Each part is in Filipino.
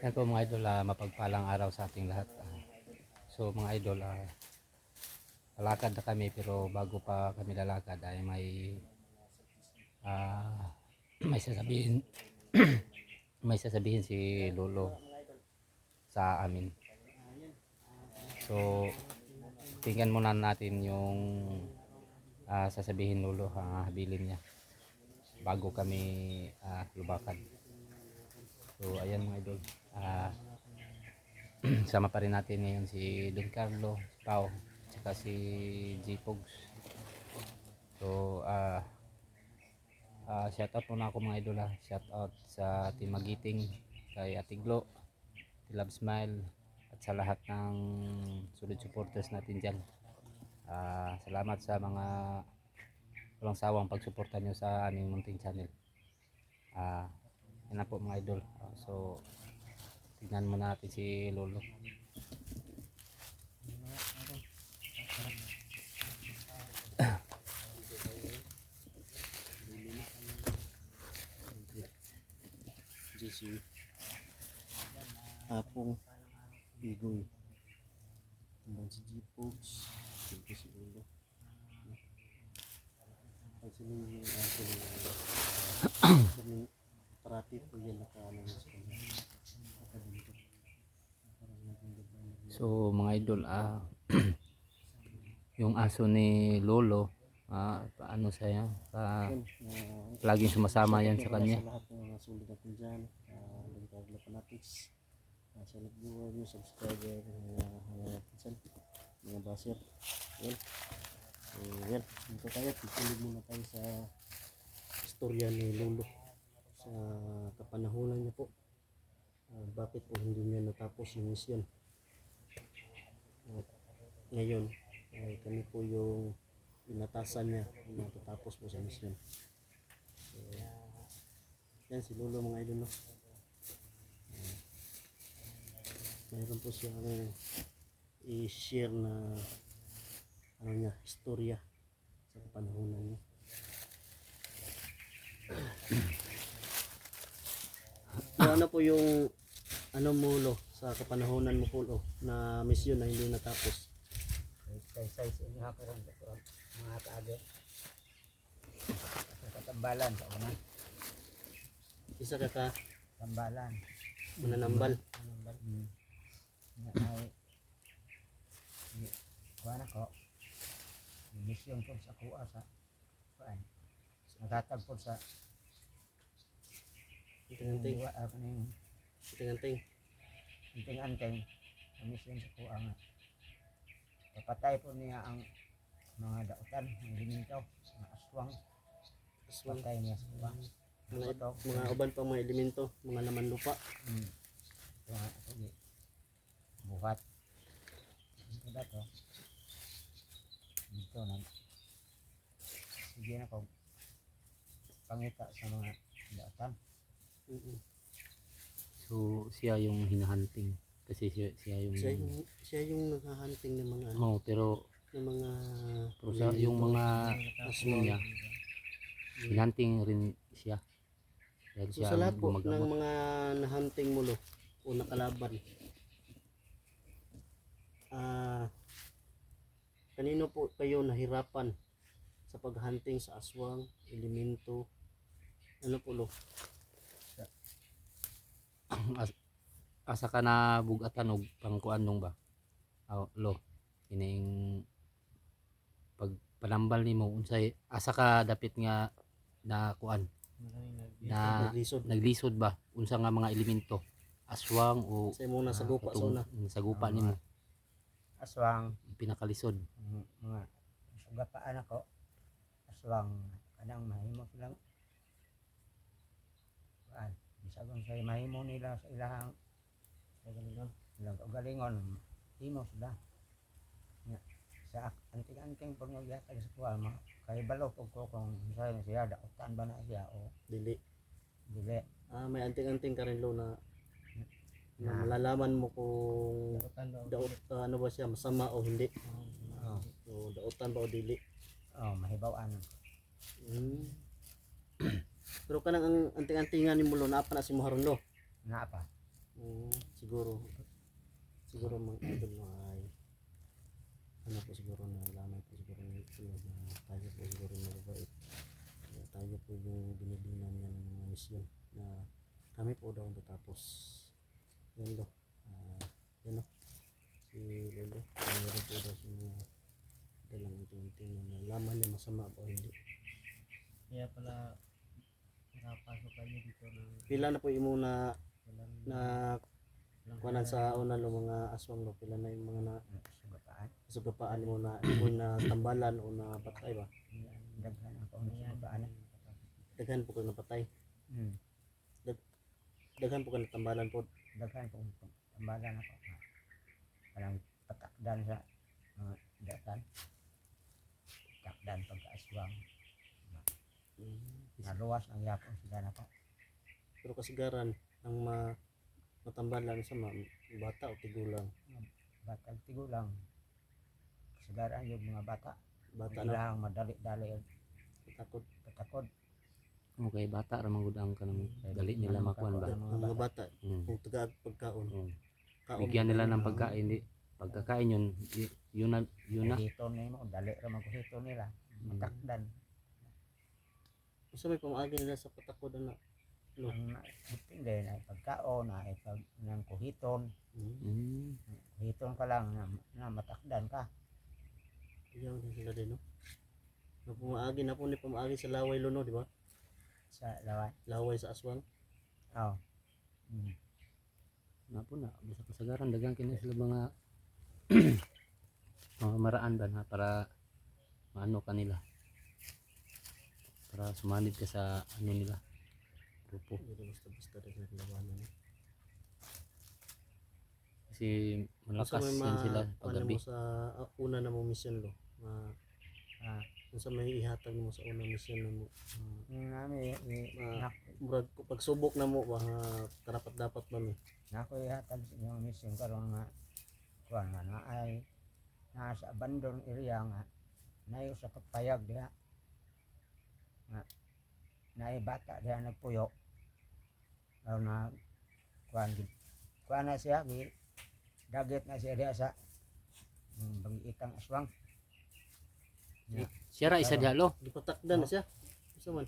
Yan po mga idol, mapagpalang araw sa ating lahat. So mga idol, lalakad na kami pero bago pa kami lalakad ay ah, may sasabihin may sasabihin si Lolo sa amin. So tingnan muna natin yung sasabihin Lolo, habilin niya bago kami lumakad. So ayan mga idol, sama pa rin natin ngayon si Don Carlo, si Pao, saka si J Pogs. So shout out muna ako mga idol, shout out sa Team Magiting, kay Atiglo, Love Smile, at sa lahat ng solid supporters natin dyan. Salamat sa mga walang sawang pagsuporta nyo sa aming munting channel. Yan na po mga idol. So tignan mo natin si Lolo. Si Apong Bigoy, hanggang si Jipogs, hanggang si Ulo. Ay sila yung aso ng parati po yan nakaalam sa kanya. So mga idol, yung aso ni Lolo, paano siya, laging sumasama yan sa kanya. Sa lahat ng mga sulit natin dyan, Don Fanatics, sa nag-viewer nyo, subscriber, mga baser. Yan. So yan, dito tayo, pituloy muna tayo sa istorya ni Lolo sa kapanahonan niya po. Bakit po hindi niya natapos yung misyon. Ngayon kami po yung inatasan niya na matapos po sa misyon. So, yan si Lolo mga idol, no? Mayroon po siyang i-share na istorya sa kapanahonan niya. So, ano po yung mo Lo sa kapanahonan mo po na misyon na hindi natapos? Size ini haperan sa mga kaage. Katambalan sa una. Isa ka Tambalan. mananambal. Kuana ko. Mission po sa kuha sa kuan. Nagatag po sa Tinganteng. Tinganteng. Anting-anting. Mission sa kuha nga. Papatay po niya ang mga dautan, mga liminto, mga aswang. Patay niya sa kuha. Mga uban pang mga elemento, mga laman lupa. Buhat. Ito dato. Dito na. Sige na ko. Pangita sa mga dautan. So siya yung hinahunting kasi siya yung Siya yung naghahunting ng mga pero ng mga yung mga aswang niya hinahunting rin siya dahil So, siya sa lahat ang po ng gumagamot. mga nahunting mo Lo o nakalaban, kanino po kayo nahirapan sa paghunting sa aswang, elemento? Ano po Lo? Asa ka na bugatan og pangkuan nung ba? Lo, ining pag panambal nimo unsay asa ka dapit nga na kuan na naglisod ba unsa nga mga elemento, aswang o Sa mo na sa gupa so na. sa gupa nimo Aswang, pinakalisod. mga sugapaan ako. Aswang, kanang mahimo silang kuan. Bisagong sa mahimo nila sa ilahang ilang kaugalingon, himo sila. Sa anting-anting pag nagyatag sa kuha, kay balo po ko kung saan siya, dautan ba na siya o Dili. dili. May anting-anting ka rin Lo na malalaman mo kung ano ba siya, masama o hindi. O dautan ba o dili. Mahibawaan. Pero kanang ang anting-antingan ni mo Lo, naapa na si Moharon Lo. Na pa. Siguro mga idol no ay ano po siguro na lamang po siguro ng itlog na tayo po siguro na mabait. Kaya tayo po yung binibinan niya ng mga misyon na kami po daw ang tatapos. Yan do. Yan o. Si Lolo. Mayroon po daw sa mga dalang unti-unti na nalaman niya masama o hindi. Kaya pala nakapasok kayo dito ng Pila na po yung muna walang na kuanan sa una lo mga aswang lo. Pila na yung mga na Sugataan. sugapaan mo na kung na tambalan o na patay ba. Daghan ako ng sugataan. Daghan po ka na patay. Hmm. Daghan po ka na tambalan po. Daghan kung tambalan ako. Parang patakdan sa mga datan. Patakdan pagkaaswang. Naluwas ang yapon sila na po. Pero kasigaran ang matambalan sa bata o tigulang. Batag tigulang. Kasagaran yung mga bata. Bata na Ilang madali-dali takot. patakod. Okay, bata ra mangudang ka nang dali nila makuan ba. Ang mga bata Mm. kung taga pagkaon. Mm. Kaon Bigyan nila ng pagkain di pagkakain yun na Hiton nimo dali ra maghiton nila. Matakdan. Usa may pamaagi nila sa patakod na. Ang depende na pagkaon na pag nang kuhiton. Mm. Kuhiton ka lang na matakdan ka. Iyaw din sila din no. Na pamaagi na po ni pamaagi sa laway luno, di ba? Sa laway. Laway sa aswang. Oh. Mm. Na po na bisa kasagaran dagang kini sila mga mga maraan ba na para maano kanila para sumanid ka sa ano nila grupo Hindi basta-basta rin sa labanan. kasi malakas yan sila paggabi mo sa una na mo mission lo. Unsa may ihatag mo sa unang mission na mo. Nami Murag pagsubok na mo ba karapat dapat ba mi. nako ihatag sa inyong mission karon nga kuan nga na ay nasa abandon area nga nayo sa kapayag diha nga naay bata diha nagpuyo karon na kuan na siya dagit na siya diha sa bangitang aswang. siya ra isa diha lo Gipatakdan na siya. Usa man.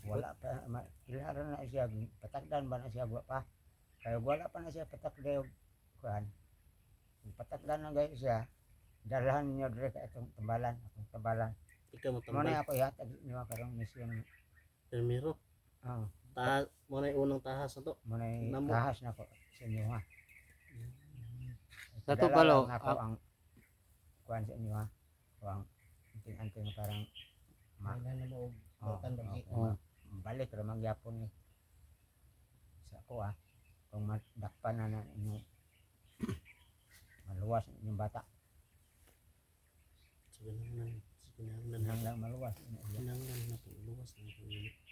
Wala pa ilaran na siya patakdan ba na siya wa pa kaya wala pa na siya patakdan kuan patakdan na gay siya dalahan niyo dire ka itong tambalan akong tambalan Ikaw mo mo na tambal. ako ihatag niyo karong mission Primero. Mo na yung unang tahas na to. mo na Namo. kahas na ko sa inyo ha Sa to Dala palo, lang ako ang kuan sa inyo ha ang anting parang kailan na mo batan bagi. balik ra magyapon ni sa ako kung madakpan na inyong maluwas inyong bata Sinanglan hanggang maluwas na po luwas na po.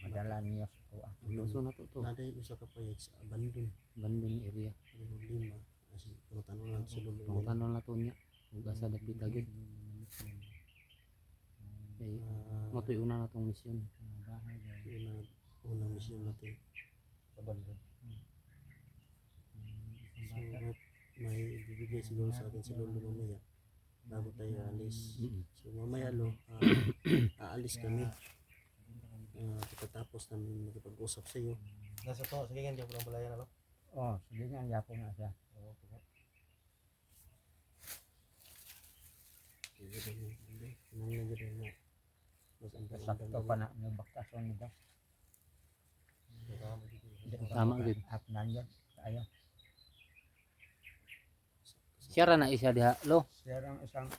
madala niyo sa kuha luso na to Naday usa ka payag sa abandon. bandon area Lima. Kasi tanong lang sa lulo. pangutanon na to niya ug asa dapit dagit kay mo to una na tong misyon Unang mission natin. Abandon. So, may ibibigay siguro sa akin si Lolo mamaya bago tayo alis. So mamaya aalis kami. Pagkatapos namin magpag-usap sa iyo. Nasa to sige kan diyan balaya na lo. sige nga yapon na siya sakto pa na yung baktasyon nito Tama gid. hapnan yun kaya siya ra na isa diha lo sirang isang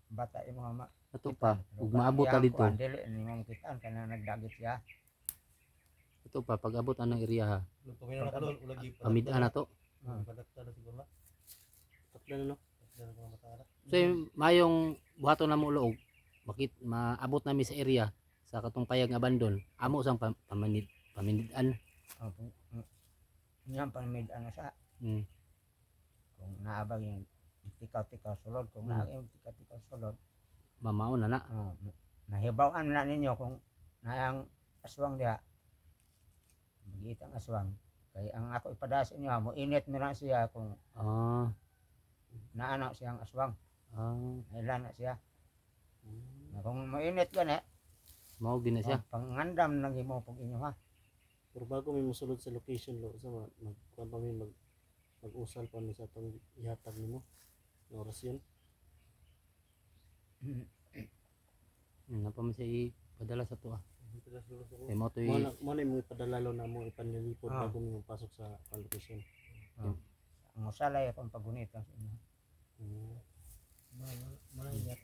bata yung mga ato pa ug maabot ta dito dili ni mong kitaan kana nagdagit siya ito pa pag abot anong area ha Pumino na kalol ulagi pa. pamid-an na to Padakta na siguro na. Takdan no? Takda na mata na. so mayong buhaton na mo luog bakit maabot nami sa area sa katong payag nga bandon amo sang paminid-an yan pamid ano sa mm. kung naabag yung tikaw-tikaw sulod kung naabag yung tikaw-tikaw sulod mamao na na nahibawan na ninyo kung nayang aswang diha magitang aswang Kay ang ako ipadas inyo, mo init mo na siya kung Ah, naana siyang aswang. ah, Ilan na siya. Na kung mainit gani, mao gina siya. pangandam lang mo pag inyo ha. Pero bago may mosulod sa location lo sa magkuan pa mi mag-usal pa mi sa tong ihatag nimo. Nga oras yun. Napa man siya ipadala sa to ah. Dito na siguro sa Kay mo to Mo na mo ipadalalo na mo ipanlilipod Ah. bago mo pasok sa location. Ang usalay akong pagunit sa inyo.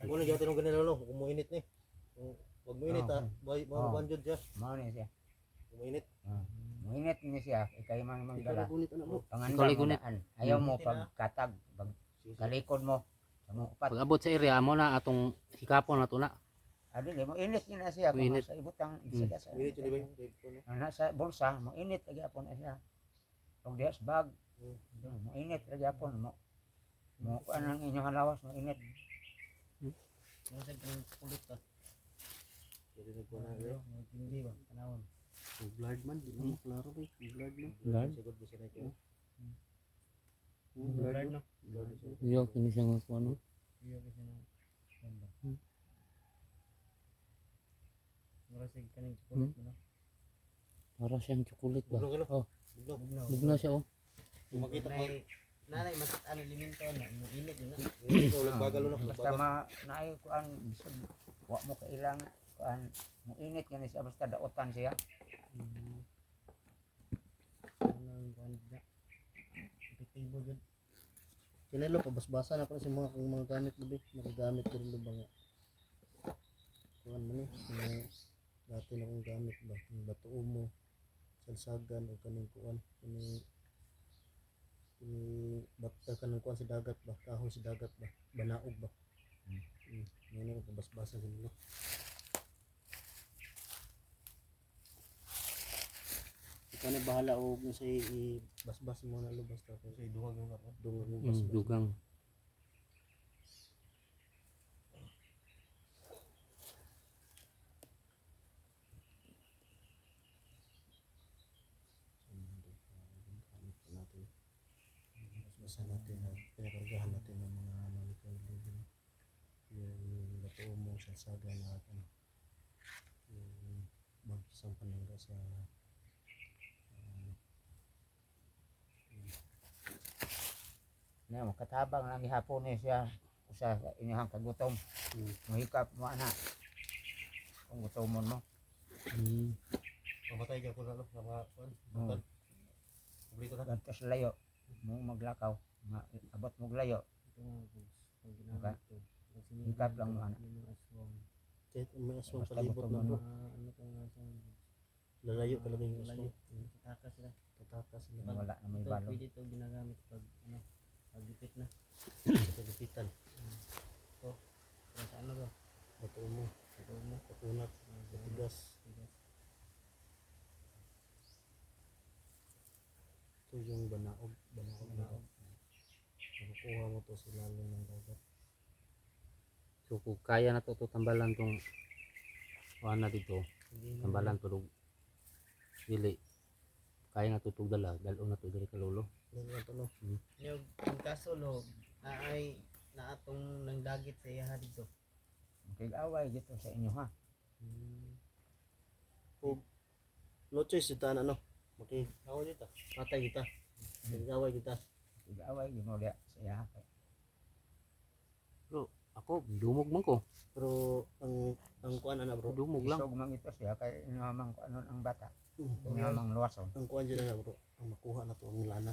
Kung ano gyud ng ganito lolo, kung muinit ni. Kung wag muinit Ah, ha, boy Ah. banjod siya. Mao ni siya. Kung muinit. Mainit ni siya, ikay mang Ikaw magdala. na gunit anak mo. Ikaw Pangandam lay mo gunit. daan. Ayaw mo pagkatag, pag galikod mo. Sa mga upat. pag abot sa area mo na atong hikapon na to na. Adili mo init yun na siya kung Mainit. sa ibutang isaga sa Muinit yun di ba yung ko na. ang nasa bulsa mo init lagi apon na siya. Pag diha sa bag, mo init lagi apon mo. Mo kuan ang inyong halawas mo init. Masag ng kulit ka. Pwede nagkuha na rin. Hindi ba? Panahon. Ang blurred man, di mo klaro ba? Ang blurred man. Blurred? Sigod ba siya na ito? Blurred no? Yo kini siya nga kuno. Iya kasi na. Ganda. Marasig ka ng chocolate mo na. Para siyang chocolate ba? Buglog ka na. Oh, Buglog. bugna siya oh. Kung makita mo. Nanay masat ano liminto na init yun na. Ikaw nagbagal na. Basta naay kuan bisag wa mo kailangan kuan mo init gani siya basta daotan siya. Anong ganda. Epektibo yun. Kinelo pabasbasan ako sa mga kung mga gamit gabi, magagamit ko rin ba nga. Kuan man eh, mga dati na kong gamit ba, yung bato mo, salsagan o kaning kuan, kaning bakta kanang kuan sa dagat ba, kahoy sa dagat ba, banaog ba. Ngayon ko pabasbasan sa nilo. Ikaw na bahala o kung sa i-basbas mo na lubas tapos Kasi dungag yung ako. dungog mo basbas. Dugang. Basbasan natin na pinakargahan natin ng mga molecule yung bato mo salsaga na ano yung isang panangga sa Na makatabang lang gihapon ni siya usa sa inyong kagutom. Mahikap mo ana. Kung gutomon mo. Mamatay ka po na no. Sa mga kuwan. Hmm. Bukan. Kumplito na. Gantos layo. Mo maglakaw. Abot mo layo. Maka, hikap lang mo ana. kahit may aswang Basta palibot na gutomon bro mo. Ano to nga sa lalayo talaga yung aswang takas sila. tatakas sila Wala na may Ito balon. pwede ito ginagamit pag ano pagdipit na. sa lupitan Kung sa ano ba? bato mo Ito mo. patunat patigas ito yung banaog nakukuha mo to sa lalim ng dagat. So kung kaya na to tambalan tong na dito, tambalan to dili. Kaya na to dala, dalo na to diri ka lolo. Yan lang to no. Yung kaso lo ay naatong nang dagit sa iya dito. Kig-away dito sa inyo ha. No choice kita na no. Makigawa kita. Patay kita. Makigawa kita. Kig-away di mo diha sa iya. Ako dumog man ko. Pero ang kuan ana bro. Dumog lang. Isog man ito siya kay inamang ano ang bata. Ang Inamang luwason. kuan dyan na bro. Ang makuha na to ang lana.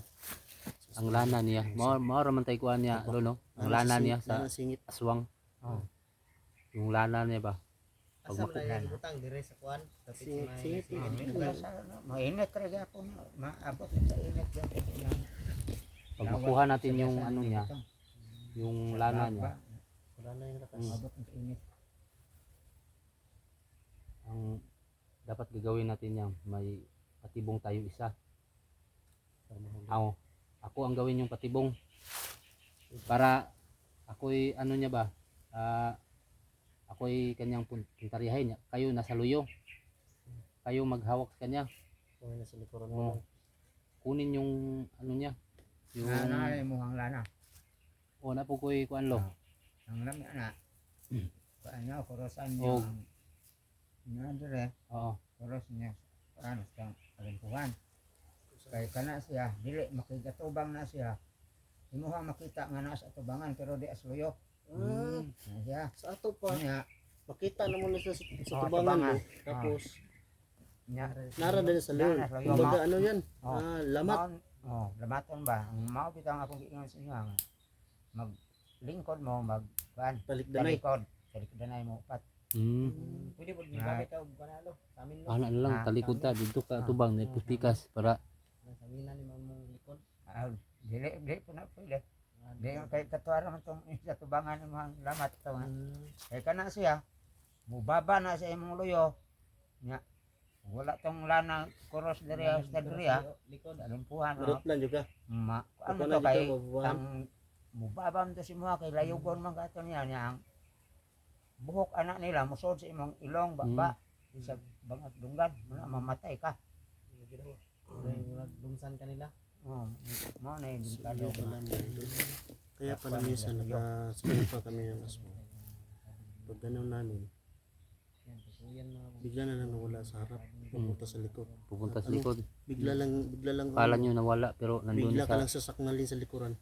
Ang lana niya. Mao ra man tay kuan niya, lolo. Ang lana niya sa lana singit. aswang. Oh. Yung lana niya ba? Asa Pag man yung butang dire sa kuan. Tapos Singit, may singit, Mainit talaga po na maabot na sa init yan. Pag makuha natin yung ano niya, yung lana niya, Lana yung lakas. Maabot na sa init. ang dapat gagawin natin yan, may patibong tayo isa. Ako ang gawin yung patibong. Para ako'y ano niya ba? Ako'y kanyang puntariyahin niya. Kayo nasa luyo. Kayo maghawak sa kanya. Kuha na sa likuran Oo. mo. kunin yung ano niya. Yung Na muhang lana. o na po ko'y kuan lo. Ang lami na. Ano, kurosan Oh. niyo. Ano dire, Oo. kuros niya. Ano, sa kalimpuhan. Kaya kana siya, dili makigatubang na siya. Imuha makita nga nasa tubangan pero di asluyo. Ah, Na siya. sa ato pa. Niya, Makita na mo na sa Oh, tubangan tubangan. mo. Tapos, niya. nara din sa leon. Nara sa leon. Kumbaga ano yan? Oh. Lamat. Oh, lamaton ba? Ang mao bitaw nga akong giingon sa inyo nga maglingkod mo Talikdanay. talikdanay mo upat. Pwede po ginagamit ka og panalo sa amin no. Ano na lang Ah, talikod ta dito ka tubang na pustikas para Sa amin na ni mamong likod. Dili po na pwede. Di kay katuara man tong sa tubangan mo ang lamat to nga. Kay kana siya mubaba na sa imong luyo. Nya wala tong lana kuros diri sa diri Likod. alimpuhan Marot lang juga. ano Ako to na kay dito mabubuhan. ang mubabam to si mga kay layugon man kato niya ang buhok anak nila musod sa imong ilong baba sa bangat dunggan mamatay ka. Murag bungsan kanila. Oh, mo na yung Kaya delikado. pala kaya pala minsan nagka-spend pa kami ng asmo. Pag ganun namin, Yan, pasuyan mga bigla na lang nawala sa harap. Pupunta sa likod. pupunta sa Ano? likod. Bigla lang Kala nyo nawala pero nandun bigla na ka sa lang sasaknalin sa likuran.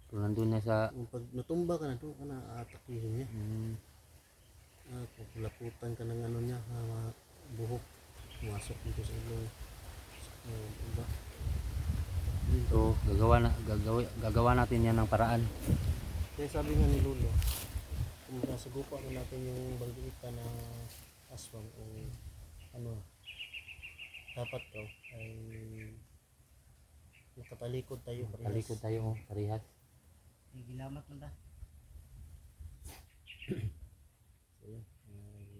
pero nandun na sa Pag natumba ka na, doon ka na aatakihin niya. Pupulaputan ka ng ano niya, buhok. Pumasok dito sa ilong. Iba. so gagawa natin yan ng paraan. Kaya sabi nga ni Lolo, kung nasugupa ko natin yung baldiita na aswang o ano, dapat to ay nakatalikod tayo parehas. Talikod tayo parehas. gilamat man ta. So yun,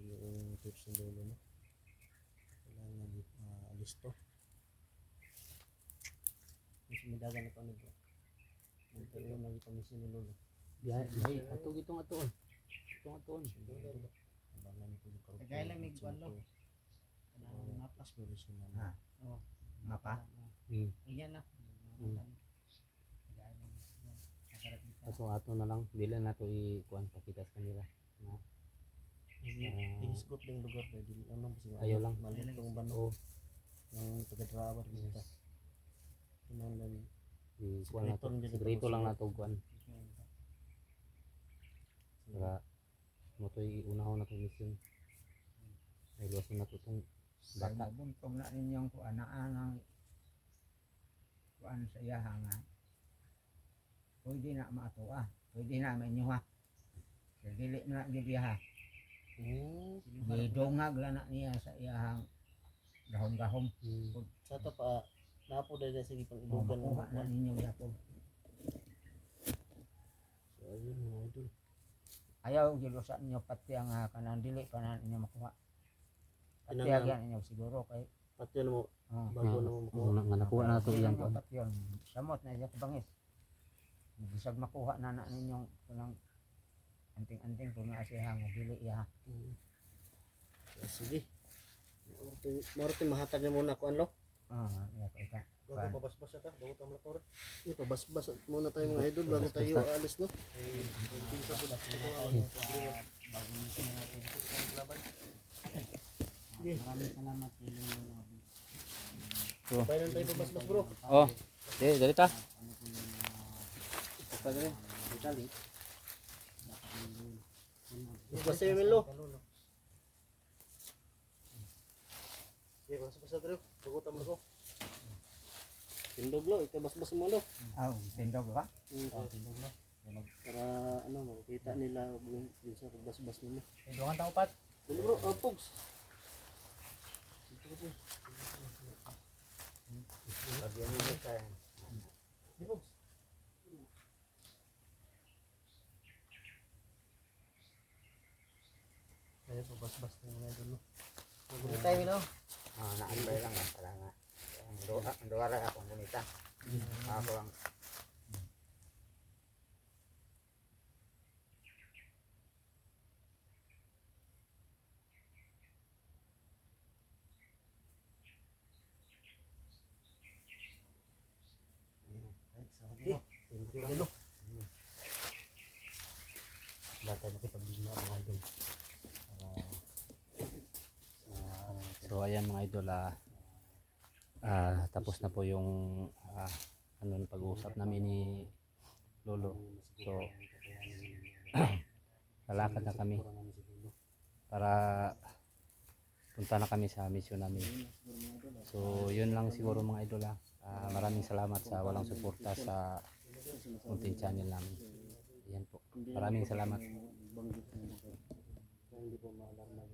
yung tips ng Lolo, no? Kailangan listo. Mas midagan na kami bro. Ito yung naging komisyon ni Lolo. Bihay ato gitong atoon. Itong atoon. Abangan ko yung karugtong. Kagaya lang may kuwan lo. Kanang mapas. Professional. Oh. Mapa. Yan na. So ato na lang dili na to i-kuan pakita sa kanila. Na Ihisgot yung lugar na din. Ano ba Ayaw lang. Malit yung bano. Yung taga-driver kita. Kinahanglan i-kuan nato. Sekreto lang nato kuan para mo to iunahon nato mission. Ay luwason nato tong Bata bata. buntong na ninyong kuanaan ang kuan sa iya nga. Pwede na maato pwede na mainyo ha. Sa dili na gid ha. Gidongag lang na niya sa iyang gahom-gahom. Sa ito pa, napo dahil sige pang O ilugan ng makuha na ninyo yapon. So ayun mga idol. Ayaw gilusan ninyo pati ang kanang dili pa na ninyo makuha. Pati Kinanglan. agyan ninyo siguro kay Pati ano mo, oh. bago na mo makuha. Nga nakuha na to iyang kuan. Pati yun. Samot na siya kabangis. Bisag makuha na ninyong kanang anting-anting kung naa siya nga dili iya. So, sige. Marutin mahatag na muna ako ano. Iya ko ika. Bago pabasbas ka, bago tayo malakor. Pabasbas muna tayo mga idol bago tayo aalis no. Maraming salamat kay Lolo. Bayan lang tayo pabasbas bro. Oh, dali ta. Basta yung Milo. Sige, basbas na tayo. Bago tayo malakor. Tindog lo, ikabasbas mo lo. Tindog ba? Para ano, makita nila yung sa pagbasbas mo. Tulungan ta upat. Dali bro, pogs. Lagyan niyo sa Di pogs. Ayun, pabasbas na mga idol no. Magulit tayo Milo. naambay lang para nga. Ang duwara akong bonita. Ako ang Lolo. Lahat tayo makipagbima mga idol. So ayan mga idol, tapos na po yung pag-uusap namin ni Lolo. So lalakad na kami para punta na kami sa mission namin. So yun lang siguro mga idol. Maraming salamat sa walang suporta sa content channel namin. Ayan po. Maraming salamat. Banggit na hindi po maalarma